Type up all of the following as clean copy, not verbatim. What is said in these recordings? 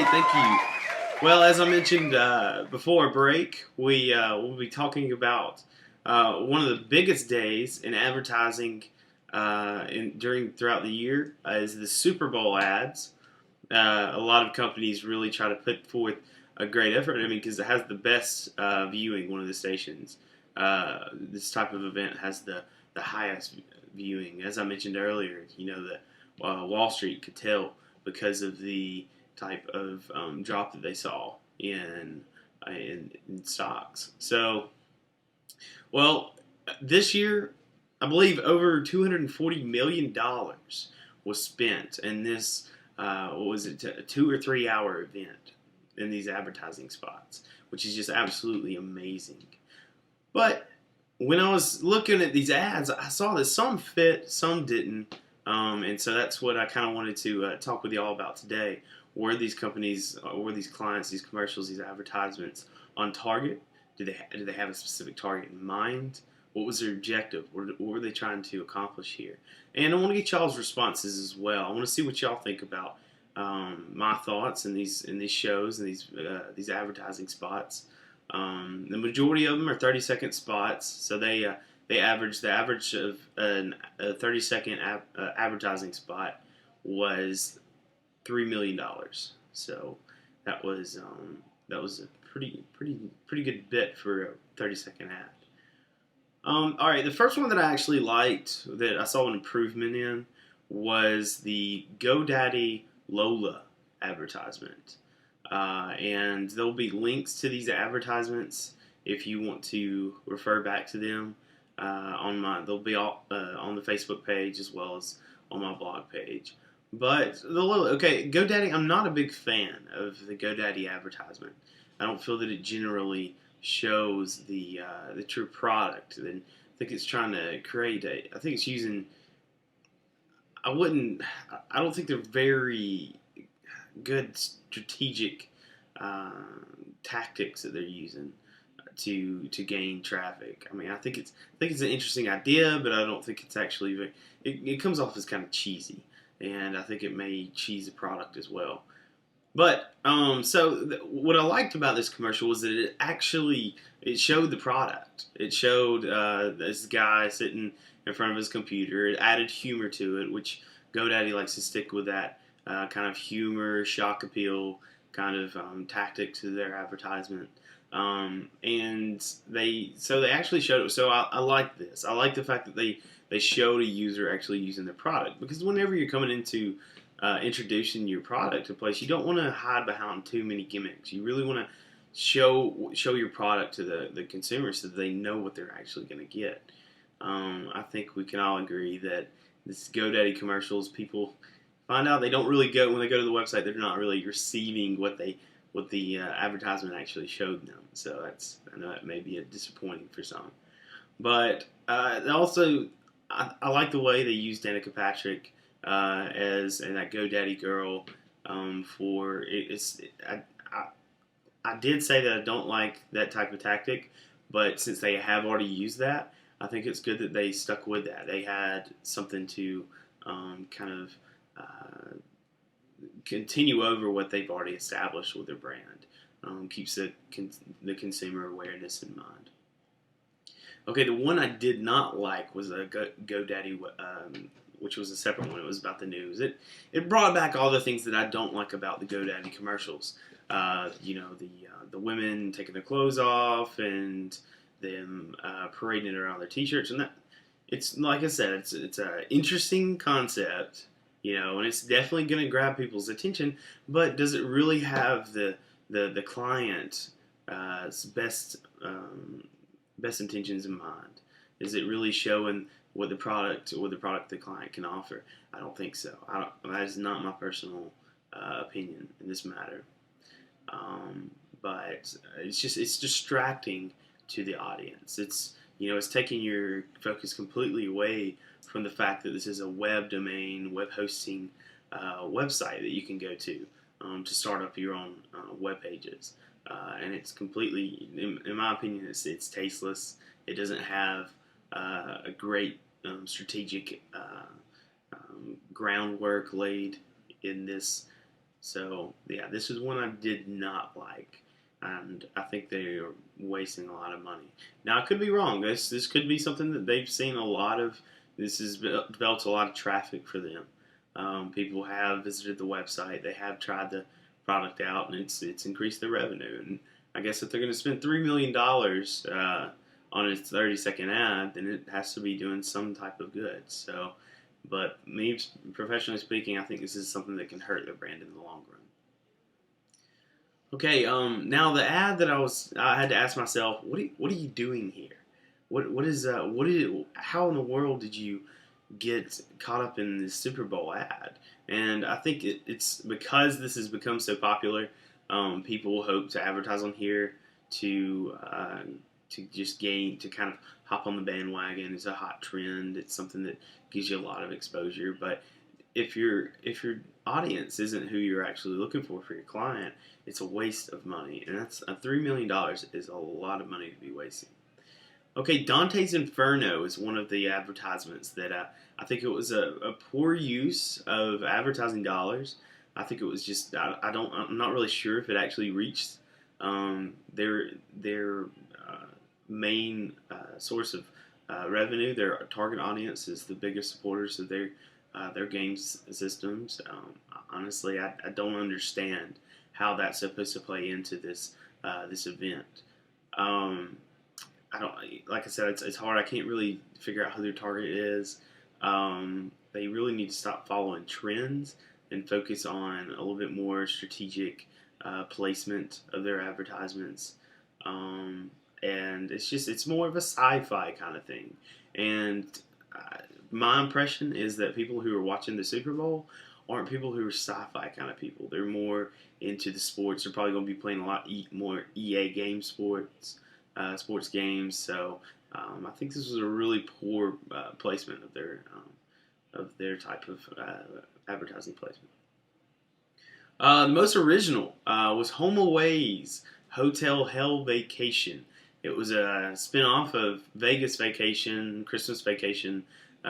great, thank you. Well, as I mentioned before break, will be talking about one of the biggest days in advertising throughout the year is the Super Bowl ads. A lot of companies really try to put forth a great effort. I mean, because it has the best viewing. One of the stations, this type of event has the highest viewing. As I mentioned earlier, that Wall Street could tell because of the type of drop that they saw in stocks. So, well, this year, I believe over $240 million was spent in this. What was it? A 2 or 3 hour event in these advertising spots, which is just absolutely amazing. But when I was looking at these ads, I saw that some fit, some didn't, and so that's what I kind of wanted to talk with y'all about today. Were these companies, were these clients, these commercials, these advertisements on target? Did they have a specific target in mind? What was their objective? What were they trying to accomplish here? And I want to get y'all's responses as well. I want to see what y'all think about my thoughts in these shows and these advertising spots. The majority of them are 30-second spots, so they average the average of a 30-second advertising spot was $3 million. So that was a pretty good bit for a 30-second ad. All right, the first one that I actually liked that I saw an improvement in was the GoDaddy Lola advertisement. And there'll be links to these advertisements if you want to refer back to them. They'll be all on the Facebook page as well as on my blog page. But GoDaddy. I'm not a big fan of the GoDaddy advertisement. I don't feel that it generally shows the true product. And I think it's trying to create I think it's using. I don't think they're very good strategic tactics that they're using to gain traffic. I mean, I think it's an interesting idea, but I don't think it's actually very. It comes off as kind of cheesy, and I think it may cheese the product as well. But what I liked about this commercial was that it showed the product. It showed this guy sitting in front of his computer. It added humor to it, which GoDaddy likes to stick with that kind of humor, shock appeal kind of tactic to their advertisement. And they actually showed it. So I like this. I like the fact that they showed a user actually using their product, because whenever you're coming into introducing your product to a place, you don't want to hide behind too many gimmicks. You really want to show your product to the consumer so that they know what they're actually going to get. I think we can all agree that this GoDaddy commercials, people find out they don't really when they go to the website, they're not really receiving what the advertisement actually showed them. So I know that may be disappointing for some. But also, I like the way they used Danica Patrick and that GoDaddy girl for it. I did say that I don't like that type of tactic, but since they have already used that, I think it's good that they stuck with that. They had something to kind of continue over what they've already established with their brand. Keeps the consumer awareness in mind. Okay, the one I did not like was a GoDaddy, which was a separate one. It was about the news. It brought back all the things that I don't like about the GoDaddy commercials. The women taking their clothes off and them parading around their t-shirts, and that. It's like I said, it's an interesting concept, and it's definitely going to grab people's attention. But does it really have the client's best intentions in mind? Is it really showing what the product the client can offer? I don't think so. That is not my personal opinion in this matter. But it's distracting to the audience. It's taking your focus completely away from the fact that this is a web domain, web hosting website that you can go to start up your own web pages. And it's completely, in my opinion, it's tasteless. It doesn't have a great strategic groundwork laid in this So yeah, this is one I did not like, and I think they are wasting a lot of money. Now I could be wrong. This could be something that they've seen a lot of. This has developed a lot of traffic for them. People have visited the website. They have tried the product out, and it's increased their revenue. And I guess if they're going to spend $3 million on a 30-second ad, then it has to be doing some type of good. So, but me professionally speaking, I think this is something that can hurt their brand in the long run. Okay, now the ad that I had to ask myself, what are you doing here? How in the world did you get caught up in this Super Bowl ad? And I think it's because this has become so popular. People hope to advertise on here to just to kind of hop on the bandwagon. It's a hot trend. It's something that gives you a lot of exposure. But if your audience isn't who you're actually looking for your client, it's a waste of money, and that's $3 million is a lot of money to be wasting. Okay, Dante's Inferno is one of the advertisements that I think it was a poor use of advertising dollars. I think it was just I'm not really sure if it actually reached their main source of revenue. Their target audience is the biggest supporters of their games systems. Honestly, I don't understand how that's supposed to play into this event. I don't like I said, it's hard. I can't really figure out who their target is. They really need to stop following trends and focus on a little bit more strategic placement of their advertisements. And it's more of a sci-fi kind of thing. And my impression is that people who are watching the Super Bowl aren't people who are sci-fi kind of people. They're more into the sports. They're probably going to be playing a lot more EA game sports games. So I think this was a really poor placement of their type of advertising placement. The most original was Home Away's Hotel Hell Vacation. It was a spin-off of Vegas Vacation, Christmas Vacation,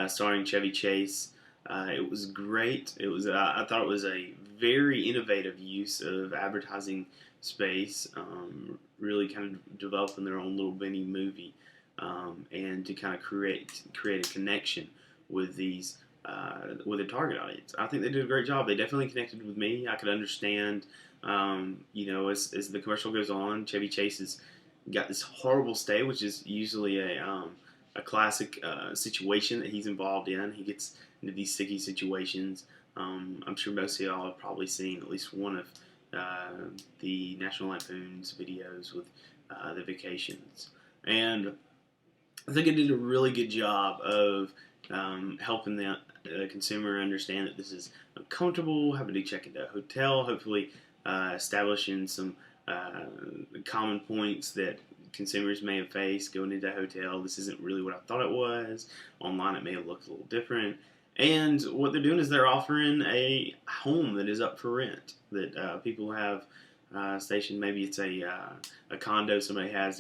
starring Chevy Chase. It was great. I thought it was a very innovative use of advertising space, really kind of developing their own little mini movie, and to kind of create a connection with these with the target audience. I think they did a great job. They definitely connected with me. I could understand, as the commercial goes on, Chevy Chase has got this horrible stay, which is usually a classic situation that he's involved in. He gets into these sticky situations. I'm sure most of y'all have probably seen at least one of the National Lampoon's videos with the vacations. And I think it did a really good job of helping the consumer understand that this is uncomfortable, having to check into a hotel, hopefully establishing some common points that consumers may have faced going into a hotel. This isn't really what I thought it was. Online it may have looked a little different. And what they're doing is they're offering a home that is up for rent that people have stationed. Maybe it's a condo somebody has down